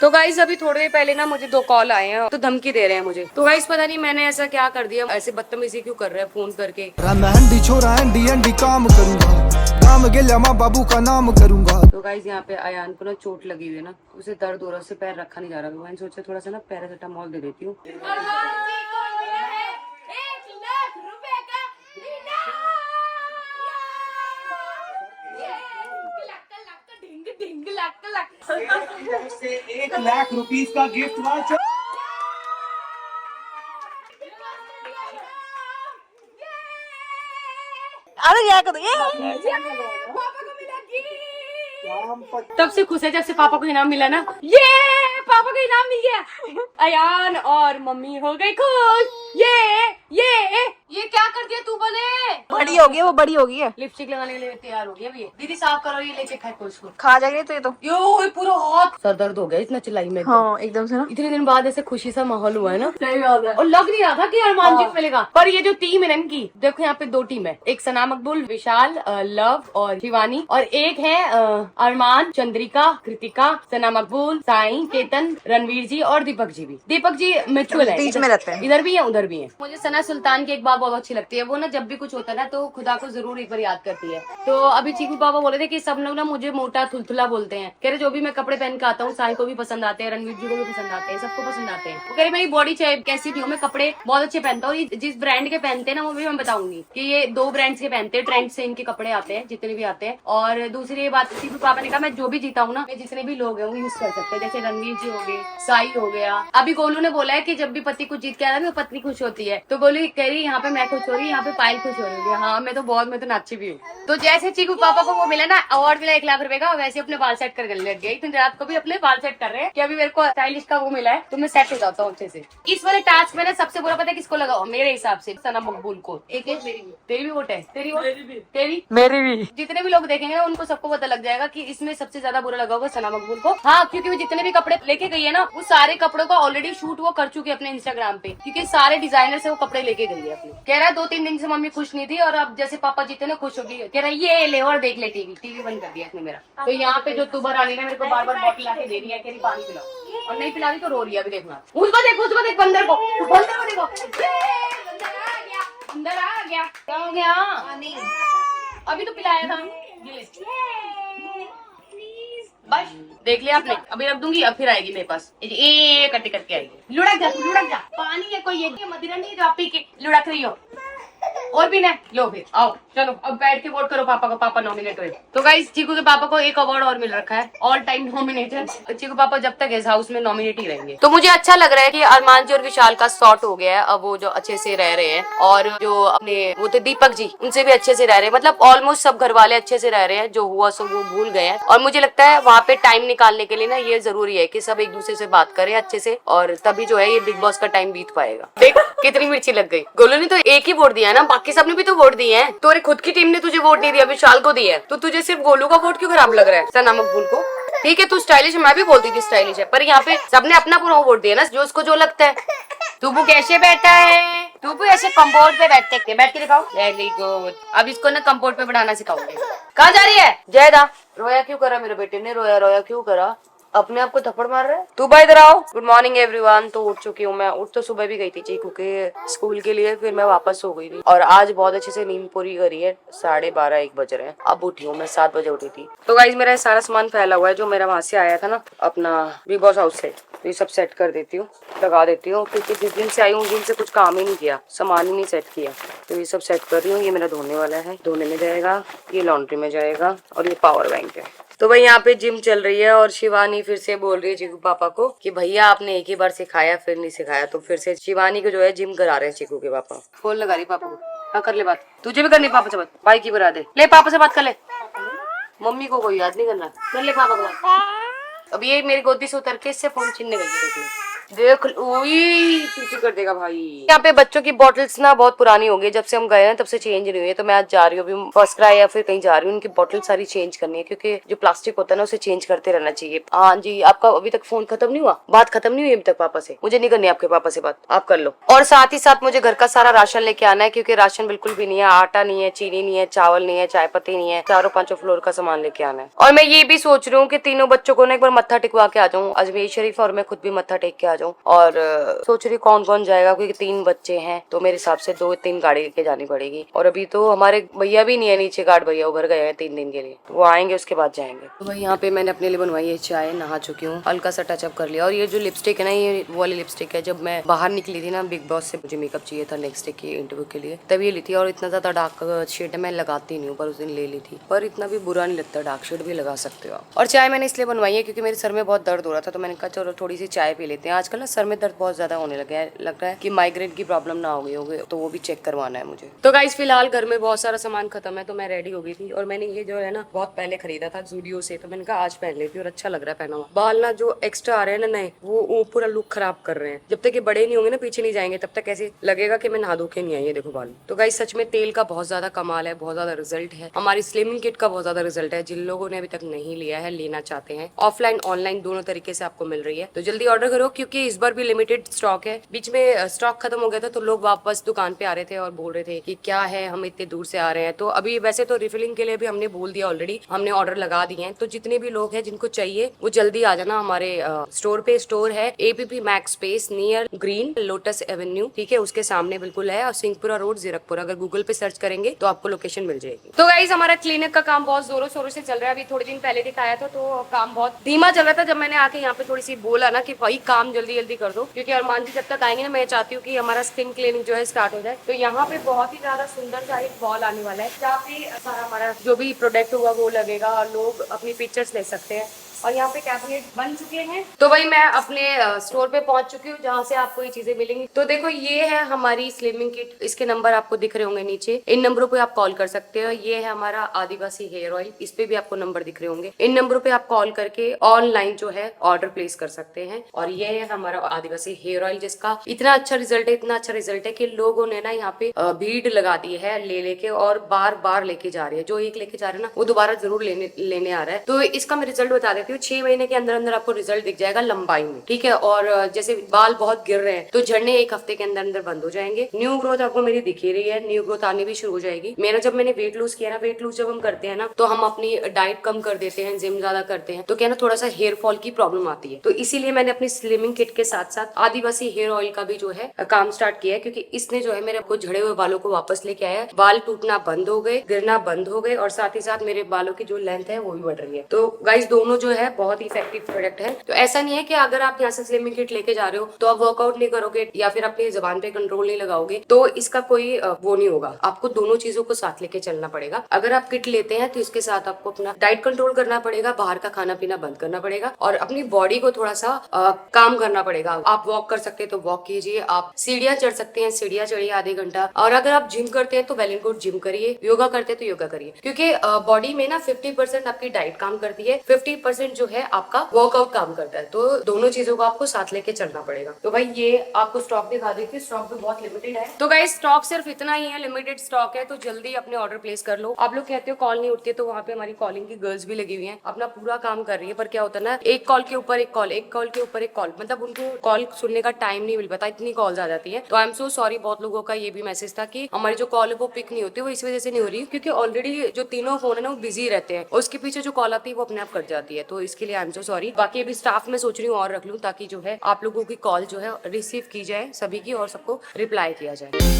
तो गाइस अभी थोड़ी देर पहले ना मुझे 2 कॉल आए हैं तो धमकी दे रहे हैं मुझे। तो गाइस पता नहीं मैंने ऐसा क्या कर दिया, ऐसे बदतमीजी क्यों कर रहे हैं फोन करके। छोरा हंडी काम करूंगा, काम गेल्या माँ बाबू का नाम करूंगा। तो गाइस यहाँ पे अयान को ना चोट लगी हुई है ना, उसे दर्द हो रहा है, उससे पैर रखा नहीं जा रहा। तो मैंने सोचा थोड़ा सा ना पैरासिटामोल दे देती हूँ। से 1 लाख रुपीस का गिफ्ट वाउचर। अरे क्या करो ये तब से खुश है जब से पापा को इनाम मिला ना। ये पापा को इनाम मिल गया। अयान और मम्मी हो गई खुश। ये क्या कर दिया तू बने। बड़ी होगी है, वो बड़ी होगी है। लिपस्टिक लगाने के लिए तैयार हो गई अभी। दीदी साफ करो, ये लेके खाए उसको। खा जाएगी तो ये तो यो पूरा हाथ सर दर्द हो गया इतना चिल्लाई में। हाँ एकदम से ना, इतने दिन बाद ऐसे खुशी सा माहौल हुआ है ना। सही बात है। और लग नहीं रहा था कि अरमान जी को मिलेगा। पर ये जो टीम है ना इनकी, देखो यहाँ पे 2 टीम है। एक सना मकबूल, विशाल, लव और शिवानी, और एक है अरमान, चंद्रिका, कृतिका, सना मकबूल, साई, केतन, रणवीर जी और दीपक जी भी। दीपक जी म्यूचुअल है, बीच में रहते हैं। इधर भी है उधर भी है। मुझे सना सुल्तान की एक बात बहुत अच्छी लगती है, वो ना जब भी कुछ होता है ना तो खुदा को जरूर एक बार याद करती है। तो अभी चीकू पापा बोले थे कि सब लोग ना मुझे मोटा थुलथुला बोलते हैं। कह रहे जो भी मैं कपड़े पहन के आता हूँ साई को भी पसंद आते हैं, रणवीर जी को भी पसंद आते हैं, सबको पसंद आते हैं। वो कह रहे मेरी बॉडी चाहे कैसी भी हो, मैं कपड़े बहुत अच्छे पहनता हूँ। जिस ब्रांड के पहनते हैं ना वो भी मैं बताऊंगी कि ये 2 ब्रांड्स के पहनते हैं, ट्रेंड से इनके कपड़े आते हैं जितने भी आते हैं। और दूसरी बात चीकू पापा ने कहा मैं जो भी जीता हूँ ना, मैं जितने भी लोग हैं वो यूज कर सकते हैं। जैसे रणवीर जी हो गए, साई हो गया। अभी गोलू ने बोला है कि जब भी पति कुछ जीत के आता है पत्नी खुश होती है। तो गोलू कह रही यहाँ पे मैं खुश हो रही, यहाँ पे पायल खुश हो रही है। हाँ मैं तो नाची भी हूँ। तो जैसे चीकू पापा को वो मिला ना अवार्ड मिला 1 लाख रुपए का, वैसे अपने बाल सेट करने लग गए। इतनी रात को भी अपने बाल सेट कर रहे हैं कि अभी मेरे को स्टाइलिश का वो मिला है तो मैं सेट हो जाता हूँ अच्छे से। इस वाले टास्क में ना सबसे बुरा पता है किसको लगा मेरे हिसाब से, सना मकबूल को। एक तेरी भी वोट है, तेरी वोट तेरी मेरी भी। जितने भी लोग देखेंगे ना उनको सबको पता लग जाएगा कि इसमें सबसे ज्यादा बुरा लगा होगा सना मकबूल को। हाँ क्योंकि वो जितने भी कपड़े लेके गई है ना वो सारे कपड़ों का ऑलरेडी शूट वो कर चुके अपने इंस्टाग्राम पे, क्योंकि सारे डिजाइनर से वो कपड़े लेके गई है अपने। कह रहा है 2-3 दिन से मम्मी खुश नहीं थी और अब जैसे पापा जीते ना खुश होगी। कह रहा है ये ले और देख ले टीवी बंद कर दिया इसने मेरा। तो यहाँ पे जो तुबर रानी ने मेरे को बार बार बॉटल ला के दे रही है कि पानी पिलाओ, और नहीं पिला रही तो रो रही है। अभी देखना उसको देख बंदर को देखो। अंदर आ गया क्या हो गया? अभी तो पिलाया था। बस देख लिया आपने, अभी रख दूंगी अब फिर आएगी मेरे पास। ये कट्टी करके आएगी। लुढ़क जा पानी है कोई, ये मदिरा नहीं जो आप पी के लुढ़क रही हो। और भी ना लो फिर आओ चलो अब बैठ के वोट करो पापा को, पापा नॉमिनेट हुए। तो गाइस चीकू के पापा को एक अवार्ड और मिल रखा है, ऑल टाइम नॉमिनेटेड। चीकू पापा जब तक इस हाउस में नॉमिनेट ही रहेंगे। तो मुझे अच्छा लग रहा है कि अरमान जी और विशाल का सॉर्ट हो गया है, अब वो जो अच्छे से रह रहे हैं। और जो अपने वो थे दीपक जी उनसे भी अच्छे से रह रहे हैं, मतलब ऑलमोस्ट सब घर वाले अच्छे से रह रहे हैं। जो हुआ सो वो भूल गए हैं। और मुझे लगता है वहाँ पे टाइम निकालने के लिए ना ये जरूरी है कि सब एक दूसरे से बात करें अच्छे से, और तभी जो है ये बिग बॉस का टाइम बीत पाएगा। देख कितनी मिर्ची लग गई। गोलू ने तो एक ही वोट दिया है ना, बाकी सबने भी तो वोट दिए हैं। तो खुद की टीम ने तुझे वोट नहीं दिया, विशाल को दिया है, तो तुझे सिर्फ गोलू का वोट क्यों खराब लग रहा है सना मकबूल को? ठीक है तू स्टाइलिश है, मैं भी बोलती थी स्टाइलिश है, पर यहाँ पे सबने अपना पूरा वोट दिया ना जो उसको जो लगता है। तू कैसे बैठा है? तू ऐसे कंपोर्ट पे बैठ के दिखाओ। Very good. अब इसको ना कंपोर्ट पे बढ़ाना सिखाऊंगी। कहाँ जा रही है जयदा? रोया क्यों करा मेरे बेटे ने? रोया क्यों करा? अपने आप को थप्पड़ मार रहा है। तू भाई इधर आओ। Good morning everyone. तो उठ चुकी हूँ मैं। उठ तो सुबह भी गई थी चीकू के स्कूल के लिए, फिर मैं वापस हो गई थी और आज बहुत अच्छे से नींद पूरी करी है। 12:30-1 बज रहे हैं। अब उठी हूँ मैं, 7 बजे उठी थी। तो गाइस मेरा सारा सामान फैला हुआ है जो मेरा वहाँ से आया था ना अपना बिग बॉस हाउस से, तो ये सब सेट कर देती हूँ, लगा देती हूँ, क्योंकि जिस दिन से आई हूँ उस दिन से कुछ काम ही नहीं किया, सामान ही नहीं सेट किया। तो ये सब सेट कर रही हूँ। ये मेरा धोने वाला है, धोने में जाएगा, ये लॉन्ड्री में जाएगा, और ये पावर बैंक है। तो भाई यहाँ पे जिम चल रही है और शिवानी फिर से बोल रही है चीकू पापा को कि भैया आपने एक ही बार सिखाया फिर नहीं सिखाया। तो फिर से शिवानी को जो है जिम करा रहे हैं चीकू के पापा। फोन लगा रही पापा को। हाँ कर ले बात, तुझे भी करनी पापा से बात, भाई की बना दे। ले पापा से बात कर ले, मम्मी को कोई याद नहीं करना। कर ले पापा को बात। अब ये मेरी गोदी से उतर के इससे फोन छीनने गई है। देख पीछे कर देगा भाई। यहाँ पे बच्चों की बॉटल्स ना बहुत पुरानी हो गई, जब से हम गए हैं तब से चेंज नहीं हुई है। तो मैं आज जा रही हूँ, अभी फर्स्ट क्राई या फिर कहीं जा रही हूँ, उनकी बॉटल सारी चेंज करनी है, क्योंकि जो प्लास्टिक होता है ना उसे चेंज करते रहना चाहिए। हाँ जी, आपका अभी तक फोन खत्म नहीं हुआ, बात खत्म नहीं हुई अभी तक पापा से? मुझे नहीं करनी आपके पापा से बात, आप कर लो। और साथ ही साथ मुझे घर का सारा राशन लेके आना है, क्योंकि राशन बिल्कुल भी नहीं है, आटा नहीं है, चीनी नहीं है, चावल नहीं है, चाय पत्ती नहीं है, 4-5 फ्लोर का सामान लेके आना है। और मैं ये भी सोच रही हूँ कि तीनों बच्चों को ना एक बार मत्था टिकवा के आ जाऊँ अजमेर शरीफ, और मैं खुद भी मत्था टेक के आ जाऊँ। और सोच रही कौन कौन जाएगा, क्योंकि 3 बच्चे हैं तो मेरे हिसाब से 2-3 गाड़ी लेके जानी पड़ेगी। और अभी तो हमारे भैया भी नहीं है नीचे, गार्ड भैया उभर गए हैं 3 दिन के लिए, तो वो आएंगे उसके बाद जाएंगे। तो भाई यहाँ पे मैंने अपने लिए बनवाई है चाय, नहा चुकी हूँ, हल्का सा टचअप कर लिया। और ये जो लिपस्टिक है ना, ये वो वाली लिपस्टिक है, जब मैं बाहर निकली थी ना बिग बॉस से, मुझे मेकअप चाहिए था नेक्स्ट डे की इंटरव्यू के लिए, तब ये ली थी। और इतना ज्यादा डार्क शेड मैं लगाती नहीं हूँ, पर उस दिन ले ली थी, पर इतना भी बुरा नहीं लगता, डार्क शेड भी लगा सकते हो। और चाय मैंने इसलिए बनवाई है क्योंकि मेरे सर में बहुत दर्द हो रहा था, तो मैंने कहा चलो थोड़ी सी चाय पी लेते हैं। आजकल ना सर में दर्द बहुत ज्यादा होने लगा है, लग रहा है कि माइग्रेन की प्रॉब्लम ना हो गई होगी, तो वो भी चेक करवाना है मुझे। तो गाइस फिलहाल घर में बहुत सारा सामान खत्म है, तो मैं रेडी हो गई थी। और मैंने ये जो है ना बहुत पहले खरीदा था जूडियो से, तो मैंने कहा आज पहन लेती हूँ, और अच्छा लग रहा है पहना हुआ। बाल ना जो एक्स्ट्रा आ रहे हैं ना नए, वो पूरा लुक खराब कर रहे हैं। जब तक ये बड़े नहीं होंगे ना, पीछे नहीं जाएंगे, तब तक ऐसे लगेगा कि मैं नहा धो के नहीं आई है। देखो बाल। तो गाइस सच में तेल का बहुत ज्यादा कमाल है, बहुत ज्यादा रिजल्ट है। हमारी स्लिमिंग किट का बहुत ज्यादा रिजल्ट है। जिन लोगों ने अभी तक नहीं लिया है, लेना चाहते हैं, ऑफलाइन ऑनलाइन दोनों तरीके से आपको मिल रही है, तो जल्दी ऑर्डर करो, क्योंकि इस बार भी लिमिटेड स्टॉक है। बीच में स्टॉक खत्म हो गया था, तो लोग वापस दुकान पे आ रहे थे और बोल रहे थे कि क्या है, हम इतने दूर से आ रहे हैं। तो अभी वैसे तो रिफिलिंग के लिए भी हमने बोल दिया, ऑलरेडी हमने ऑर्डर लगा दिए हैं। तो जितने भी लोग हैं जिनको चाहिए वो जल्दी आ जाना हमारे स्टोर पे। स्टोर है APP max space near green lotus Avenue, ठीक है, उसके सामने बिल्कुल है, और सिंहपुरा रोड जीरकपुर। अगर गूगल पे सर्च करेंगे तो आपको लोकेशन मिल जाएगी। तो गाइस हमारा क्लिनिक का काम बहुत जोरों शोरों से चल रहा है। अभी थोड़े दिन पहले दिखाया था, तो काम बहुत धीमा चल रहा था। जब मैंने आके यहाँ पे थोड़ी सी बोला ना कि भाई काम जल्दी जल्दी कर दो, क्योंकि अरमान जी जब तक आएंगे ना, मैं चाहती हूँ कि हमारा स्किन क्लिनिक जो है स्टार्ट हो जाए। तो यहाँ पे बहुत ही ज्यादा सुंदर सा एक वॉल आने वाला है, जहाँ पे सारा हमारा जो भी प्रोडक्ट होगा वो लगेगा, और लोग अपनी पिक्चर्स ले सकते हैं। और यहाँ पे कैबिनेट बन चुके हैं। तो भाई मैं अपने स्टोर पे पहुंच चुकी हूँ, जहाँ से आपको ये चीजें मिलेंगी। तो देखो ये है हमारी स्लिमिंग किट, इसके नंबर आपको दिख रहे होंगे नीचे, इन नंबरों पे आप कॉल कर सकते हो। ये है हमारा आदिवासी हेयर ऑयल, इस पे भी आपको नंबर दिख रहे होंगे। इन नंबरों पे आप कॉल करके ऑनलाइन जो है ऑर्डर प्लेस कर सकते हैं। और ये है हमारा आदिवासी हेयर ऑयल, जिसका इतना अच्छा रिजल्ट है, इतना अच्छा रिजल्ट है कि लोगों ने ना यहाँ पे भीड़ लगा दी है ले लेके, और बार बार लेके जा रहे हैं। जो एक लेके जा रहे हैं ना, वो दोबारा जरूर लेने आ रहा है। तो इसका मैं रिजल्ट बता देती हूँ। 6 महीने के अंदर अंदर आपको रिजल्ट दिख जाएगा लंबाई में, ठीक है। और जैसे बाल बहुत गिर रहे हैं तो झड़ने 1 हफ्ते के अंदर अंदर बंद हो जाएंगे। न्यू ग्रोथ आपको मेरी दिख ही रही है, न्यू ग्रोथ आनी भी शुरू हो जाएगी। जब मैंने वेट लूज किया ना, वेट लूज जब हम करते हैं ना, तो हम अपनी डाइट कम कर देते हैं, जिम ज्यादा करते हैं, तो क्या ना थोड़ा सा हेयर फॉल की प्रॉब्लम आती है। तो इसीलिए मैंने अपनी स्लिमिंग किट के साथ साथ आदिवासी हेयर ऑयल का भी जो है काम स्टार्ट किया है, क्योंकि इसने जो है मेरे को झड़े हुए बालों को वापस लेके आया है। बाल टूटना बंद हो गए, गिरना बंद हो गए, और साथ ही साथ मेरे बालों की जो लेंथ है वो भी बढ़ रही है। तो गाइस दोनों जो है बहुत ही इफेक्टिव प्रोडक्ट है। तो ऐसा नहीं है कि अगर आप यहाँ से स्लिमिंग किट लेके जा रहे हो तो आप वर्कआउट नहीं करोगे या फिर अपनी जुबान पे कंट्रोल नहीं लगाओगे, तो इसका कोई वो नहीं होगा। आपको दोनों चीजों को साथ लेके चलना पड़ेगा। अगर आप किट लेते हैं तो इसके साथ आपको अपना डाइट कंट्रोल करना पड़ेगा, बाहर का खाना पीना बंद करना पड़ेगा, और अपनी बॉडी को थोड़ा सा काम करना पड़ेगा। आप वॉक कर सकते हैं तो वॉक कीजिए, आप सीढ़ियां चढ़ सकते हैं, सीढ़ियां चढ़िए आधे घंटा, और अगर आप जिम करते हैं तो वेल एंड गुड जिम करिए, योगा करते हैं तो योगा करिए, क्योंकि बॉडी में ना 50% आपकी डाइट काम करती है, 50% जो है आपका वर्कआउट काम करता है। तो दोनों चीजों को आपको साथ लेके चलना पड़ेगा। तो भाई ये आपको स्टॉक दिखा देती है, स्टॉक भी बहुत लिमिटेड है। तो गाइस स्टॉक सिर्फ इतना ही है, लिमिटेड स्टॉक है, तो जल्दी अपने ऑर्डर प्लेस कर लो। आप लोग कहते हो कॉल नहीं उठती है, तो वहाँ पे हमारी कॉलिंग की गर्ल्स भी लगी हुई हैं, अपना पूरा काम कर रही है। पर क्या होता है ना, एक कॉल के ऊपर एक कॉल, एक कॉल के ऊपर एक कॉल, मतलब उनको कॉल सुनने का टाइम नहीं मिल पाता, इतनी कॉल्स आ जाती है। तो आई एम सो सॉरी। बहुत लोगों का ये भी मैसेज था कि हमारी जो कॉल है वो पिक नहीं होती, वो इस वजह से नहीं हो रही क्योंकि ऑलरेडी जो तीनों फोन है ना वो बिजी रहते हैं, और उसके पीछे जो कॉल आती है वो अपने आप कट जाती है। तो इसके लिए आई एम सो सॉरी। बाकी अभी स्टाफ में सोच रही हूँ और रख लूँ, ताकि जो है आप लोगों की कॉल जो है रिसीव की जाए सभी की, और सबको रिप्लाई किया जाए।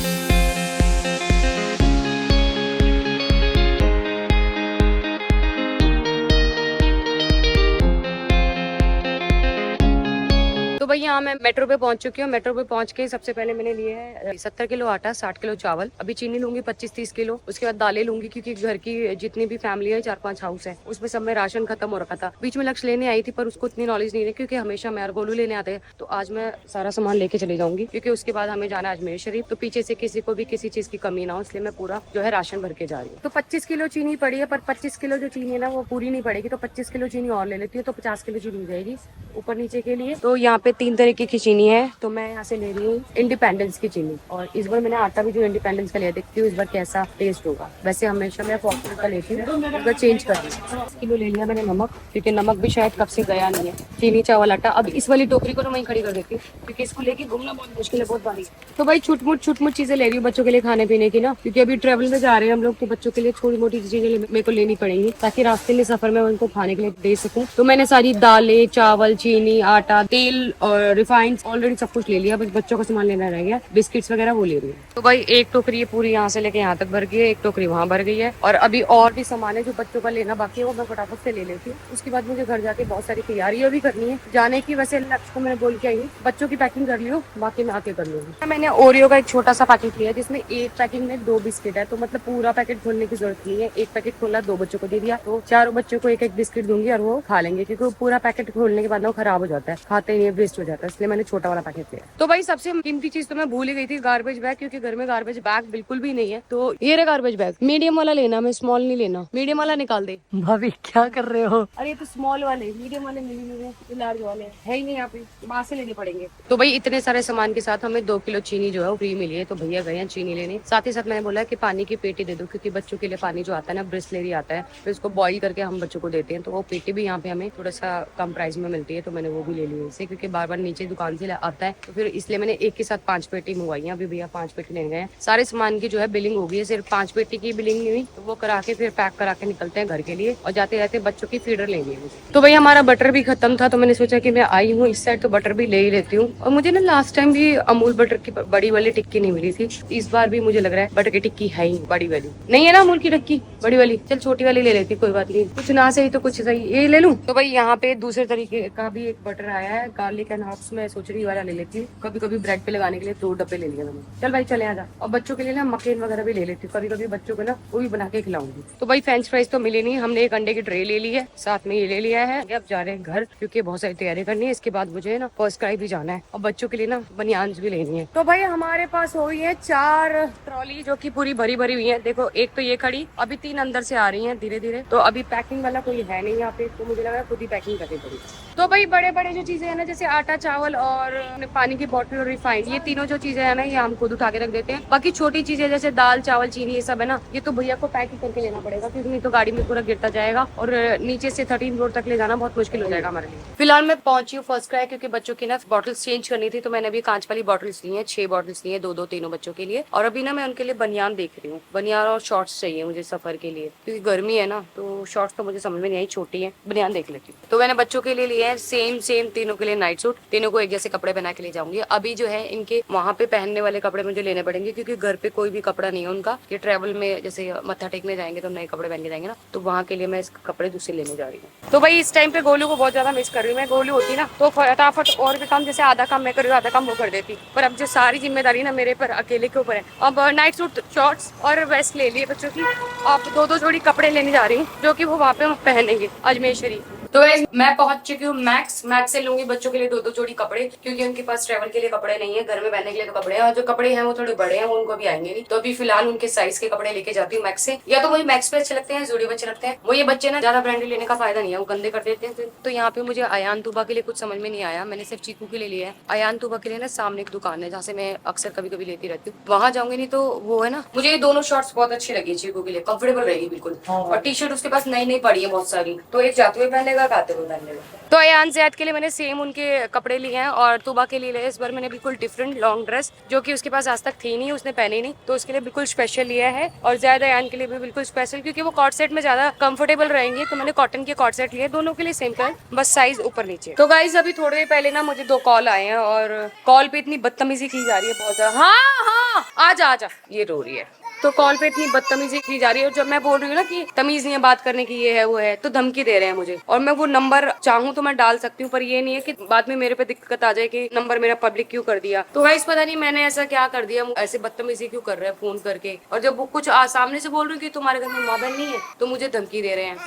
तो भाई यहाँ मैं मेट्रो पे पहुंच चुकी हूँ। मेट्रो पे पहुंच के सबसे पहले मैंने लिए है 70 किलो आटा, 60 किलो चावल, अभी चीनी लूंगी 25-30 किलो, उसके बाद दालें लूंगी, क्योंकि घर की जितनी भी फैमिली है 4-5 हाउस है, उसमें सब में राशन खत्म हो रखा था। बीच में लक्ष्य लेने आई थी, पर उसको इतनी नॉलेज नहीं है, क्योंकि हमेशा मैं और गोलू लेने आते हैं। तो आज मैं सारा सामान लेके चली जाऊंगी, क्योंकि उसके बाद हमें जाना है अजमेर शरीफ, तो पीछे से किसी को भी किसी चीज की कमी ना हो, इसलिए मैं पूरा जो है राशन भर के जा रही हूँ। तो 25 किलो चीनी पड़ी है, पर 25 किलो जो चीनी है ना वो पूरी नहीं पड़ेगी, तो 25 किलो चीनी और ले लेती हूँ, तो 50 किलो चीनी हो जाएगी ऊपर नीचे के लिए। तो यहाँ पे 3 तरीके की चीनी है, तो मैं यहाँ से ले रही हूँ इंडिपेंडेंस की चीनी। और इस बार मैंने आटा भी जो इंडिपेंडेंस का लिया, देखती हूँ इस बार कैसा टेस्ट होगा। वैसे हमेशा मैं फॉर्चून का लेती हूँ, अगर चेंज कर रही हूँ। किलो ले लिया मैंने नमक, क्योंकि नमक भी शायद कब से गया नहीं है। चीनी, चावल, आटा। अब इस वाली टोकरी को तो वहीं खड़ी कर देती हूँ, क्योंकि इसको लेके घूमना बहुत मुश्किल है, बहुत भारी। तो भाई छुट मुट चीजें ले रही हूँ बच्चों के लिए खाने पीने की ना, क्योंकि अभी ट्रेवल में जा रहे हैं हम लोग, तो बच्चों के लिए थोड़ी मोटी चीजें मेरे को लेनी पड़ेंगी, ताकि रास्ते में सफर में उनको खाने के लिए दे सकूं। तो मैंने सारी दालें, चावल, चीनी, आटा, तेल और रिफाइंड ऑलरेडी सब कुछ ले लिया, बस बच्चों का सामान लेना रह गया। बिस्किट्स वगैरह वो ले रही हूँ। तो भाई एक टोकरी पूरी यहाँ से लेके यहाँ तक भर गई है, एक टोकरी वहाँ भर गई है, और अभी और भी सामान है जो बच्चों का लेना बाकी है, वो मैं फटाफट से ले लेती हूँ। उसके बाद मुझे घर जाके बहुत सारी तैयारियां भी करनी है जाने की। वैसे लक्ष्य को मैंने बोल के आई हूँ बच्चों की पैकिंग कर लियो, बाकी मैं आके कर लूंगी। मैंने ओरियो का एक छोटा सा पैकेट लिया, जिसमें एक पैकिंग में 2 बिस्किट है, तो मतलब पूरा पैकेट खोलने की जरूरत नहीं है। एक पैकेट खोला, 2 बच्चों को दे दिया, तो 4 बच्चों को एक एक बिस्किट दूंगी और वो खा लेंगे, क्योंकि पूरा पैकेट खोलने के बाद वो खराब हो जाता है, खाते नहीं, वेस्ट हो जाता है, इसलिए मैंने छोटा वाला पैकेट लिया। तो भाई सबसे कीमती चीज तो मैं भूल ही गई थी, गार्बेज बैग, क्योंकि घर में गार्बेज बैग बिल्कुल भी नहीं है। तो ये रहा गार्बेज बैग, मीडियम वाला लेना, मैं स्मॉल नहीं लेना, मीडियम वाला निकाल दे। भाभी क्या कर रहे हो? अरे ये तो स्मॉल वाले, मीडियम वाले मिल नहीं रहे, लार्ज वाले है ही नहीं यहाँ पे, बाहर से लेने पड़ेंगे। तो भाई इतने सारे सामान के साथ हमें 2 किलो चीनी जो है वो फ्री मिली है, तो भैया गए हैं चीनी लेने। साथ ही साथ मैंने बोला कि पानी की पेटी दे दो, क्योंकि बच्चों के लिए पानी जो आता है ना, ब्रिसलेरी आता है, फिर उसको बॉईल करके हम बच्चों को देते हैं, तो वो पेटी भी यहाँ पे हमें थोड़ा सा कम प्राइस में मिलती है, तो मैंने वो भी ले ली है इससे, क्योंकि बार बार नीचे दुकान से आता है, तो फिर इसलिए मैंने एक के साथ 5 पेटी मंगवाई है। अभी भैया 5 पेटी ले गए। सारे सामान की जो है बिलिंग हो गई है, सिर्फ 5 पेटी की बिलिंग नहीं हुई, तो वो करा के फिर पैक करा के निकलते हैं घर के लिए, और जाते जाते बच्चों की फीडर लेंगे। तो भाई हमारा बटर भी खत्म था, तो मैंने सोचा कि मैं आई हूँ इस साइड तो बटर भी ले ही लेती हूँ। और मुझे ना लास्ट टाइम भी अमूल बटर की बड़ी वाली टिक्की नहीं मिली थी, इस बार भी मुझे लग रहा है बटर की टिक्की है ही बड़ी वाली नहीं है ना, अमूल की टिक्की बड़ी वाली। चल छोटी वाली ले लेती, कोई बात नहीं, कुछ ना सही तो कुछ सही, ये ले लूं। तो भाई यहाँ पे दूसरे तरीके का भी एक बटर आया है, गार्लिक एंड हर्ब्स, मैं सोच रही वाला ले लेती हूँ। कभी कभी ब्रेड पे लगाने के लिए 2 डब्बे ले लिए मैंने। चल भाई चले आजा। और बच्चों के लिए ना मकेन वगैरह भी ले लेती हूँ, कभी कभी बच्चों को ना वो भी बना के खिलाऊंगी। तो भाई फ्रेंच फ्राइज तो मिले नहीं, हमने एक अंडे की ट्रे ले ली है, साथ में ये ले लिया है। अब जा रहे हैं घर, क्योंकि बहुत सारी तैयारी करनी है। इसके बाद मुझे ना फर्स्ट क्राई भी जाना है, और बच्चों के लिए ना बनियान भी लेनी है। तो भाई हमारे पास हो गई है 4 ट्रॉली, जो की पूरी भरी भरी हुई है। देखो एक तो ये खड़ी, अभी 3 अंदर से आ रही है धीरे धीरे। तो अभी पैकिंग वाला कोई है नहीं यहाँ पे, तो मुझे लगा खुद ही पैकिंग करनी पड़ेगी। तो भाई बड़े बड़े जो चीजें है ना, जैसे आटा, चावल और पानी की बोतल और रिफाइंड, ये तीनों जो चीजें है ना, ये हम खुद उठा के रख देते हैं। बाकी छोटी चीजें जैसे दाल, चावल, चीनी, ये सब है ना, ये तो भैया को पैक करके लेना पड़ेगा, क्योंकि नहीं तो गाड़ी में पूरा गिरता जाएगा, और नीचे से 13 फ्लोर तक ले जाना बहुत मुश्किल हो जाएगा हमारे लिए। फिलहाल मैं पहुंची हूँ फर्स्ट क्राई, क्योंकि बच्चों की ना बॉटल्स चेंज करनी थी, तो मैंने अभी कांच वाली बॉटल्स ली है, 6 बॉटल्स ली है, 2-2 तीनों बच्चों के लिए। और अभी ना मैं उनके लिए बनियान देख रही हूँ, बनियान और शॉर्ट्स चाहिए मुझे सफर के लिए, क्योंकि गर्मी है ना, तो शॉर्ट्स तो मुझे समझ में नहीं आई, छोटी है, बनियान देख लेती हूँ। तो मैंने बच्चों के लिए लिए है सेम तीनों के लिए नाइट सूट, तीनों को एक जैसे कपड़े पहना के ले जाऊंगी। अभी जो है इनके वहाँ पे पहनने वाले कपड़े मुझे लेने पड़ेंगे, क्योंकि घर पे कोई भी कपड़ा नहीं है उनका। ये ट्रैवल में जैसे मत्था टेकने जाएंगे तो नए कपड़े पहन के जाएंगे ना, तो वहाँ के लिए मैं इस कपड़े दूसरे लेने जा रही हूँ। तो भाई इस टाइम पे गोलू को बहुत ज्यादा मिस कर रही हूँ मैं। गोलू होती ना तो फटाफट और भी काम, जैसे आधा काम मैं कर रही हूँ, आधा काम वो कर देती, पर अब जो सारी जिम्मेदारी ना मेरे पर अकेले के ऊपर है। अब नाइट सूट, शॉर्ट्स और वेस्ट ले लिए बच्चों की। अब 2-2 जोड़ी कपड़े लेने जा रही हूँ, जो कि वो वहाँ पे पहनेंगे अजमेर शरीफ। तो मैं पहुंच चुकी हूँ मैक्स से लूंगी बच्चों के लिए 2-2 जोड़ी कपड़े, क्योंकि उनके पास ट्रैवल के लिए कपड़े नहीं है, घर में पहनने के लिए तो कपड़े हैं, और जो कपड़े हैं वो थोड़े बड़े हैं, वो उनको भी आएंगे नहीं। तो अभी फिलहाल उनके साइज के कपड़े लेके जाती हूँ मैक्स से। या तो मुझे मैक्स पे अच्छे लगते हैं, जूडियो पे अच्छे लगते हैं। वो ये बच्चे ना ज्यादा ब्रांडेड लेने का फायदा नहीं है, वो गंदे कर देते हैं। तो यहाँ पे मुझे अयान तुबा के लिए कुछ समझ में नहीं आया, मैंने सिर्फ चीकू के लिए लिया है। अयान तुबा के लिए ना सामने एक दुकान है जहाँ से मैं अक्सर कभी कभी लेती रहती हूँ, वहाँ जाऊंगी। नहीं तो वो है ना, मुझे ये दोनों शॉर्ट्स बहुत अच्छी लगी चीकू के लिए, कंफर्टेबल रहेगी बिल्कुल। और टी शर्ट उसके पास नई पड़ी है बहुत सारी, तो एक जाते हुए पहन लेगा, आते हुए पहन लेगा। तो अयान ज़ैद के लिए मैंने सेम उनके कपड़े लिए हैं, और तुबा के लिए इस बार मैंने बिल्कुल डिफरेंट लॉन्ग ड्रेस, जो कि उसके पास आज तक थी नहीं, उसने पहनी नहीं, तो उसके लिए बिल्कुल स्पेशल लिया है। और ज़ैद अयान के लिए भी बिल्कुल स्पेशल, क्योंकि वो कॉर्ड सेट में ज्यादा कंफर्टेबल रहेंगे, तो मैंने कॉटन के कॉर्ड सेट लिए, दोनों के लिए सेम कलर, बस साइज ऊपर नीचे। तो गाइज अभी थोड़ी देर पहले ना मुझे 2 कॉल आए हैं, और कॉल पे इतनी बदतमीजी की जा रही है बहुत ज्यादा। हाँ आजा, ये रो रही है। तो कॉल पे इतनी बदतमीजी की जा रही है, और जब मैं बोल रही हूँ ना कि तमीज नहीं है बात करने की, ये है वो है, तो धमकी दे रहे हैं मुझे। और मैं वो नंबर चाहूँ तो मैं डाल सकती हूँ, पर ये नहीं है कि बाद में मेरे पे दिक्कत आ जाए कि नंबर मेरा पब्लिक क्यों कर दिया। तो गाइस पता नहीं मैंने ऐसा क्या कर दिया, ऐसे बदतमीजी क्यों कर रहे हैं फोन करके। और जब वो कुछ सामने से बोल रही हूँ कि तुम्हारे घर में माँ बहन नहीं है, तो मुझे धमकी दे रहे हैं।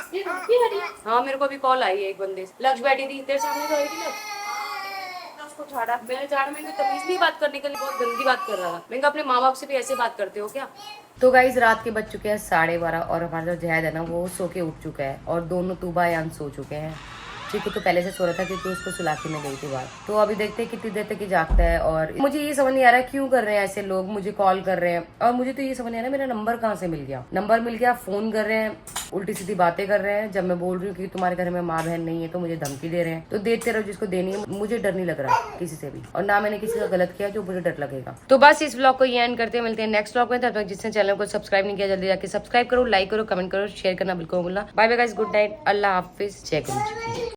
हाँ मेरे को अभी कॉल आई है एक बंदे से, लक्ष्य बैठी थी तेरे सामने तो आई थी लक्ष्य, उसको झाड़ा, मैंने तमीज नहीं बात करने के लिए, बहुत गंदी बात कर रहा था। मैंने कहा अपने माँ बाप से भी ऐसे बात करते हो क्या। तो गाइज रात के बज चुके हैं 12:30, और हमारा जो जहद है ना वो सो के उठ चुका है, और दोनों तुबा यान सो चुके हैं। चीकू तो पहले से सो रहा था क्योंकि उसको सुला के मैं गई थी बाहर। तो अभी देखते हैं कितनी देर तक ये जागता है। और मुझे ये समझ नहीं आ रहा क्यों कर रहे हैं ऐसे लोग, मुझे कॉल कर रहे हैं और मुझे तो ये समझ नहीं आ रहा मेरा नंबर कहाँ से मिल गया। नंबर मिल गया, फोन कर रहे हैं, उल्टी सीधी बातें कर रहे हैं। जब मैं बोल रही हूँ कि तुम्हारे घर में माँ बहन नहीं है तो मुझे धमकी दे रहे हैं। तो देते रहो जिसको देनी है। मुझे डर नहीं लग रहा किसी से भी, और ना मैंने किसी का गलत किया जो मुझे डर लगेगा। तो बस इस ब्लॉग को ये एंड करते हैं, मिलते हैं नेक्स्ट ब्लॉग में। तब तक जिसने चैनल को सब्सक्राइब नहीं किया जल्दी जाके सब्सक्राइब करो, लाइक करो, कमेंट करो, शेयर करना बिल्कुल भूलना। Bye bye guys, good night, अल्लाह हाफिज, जय गुरु जी।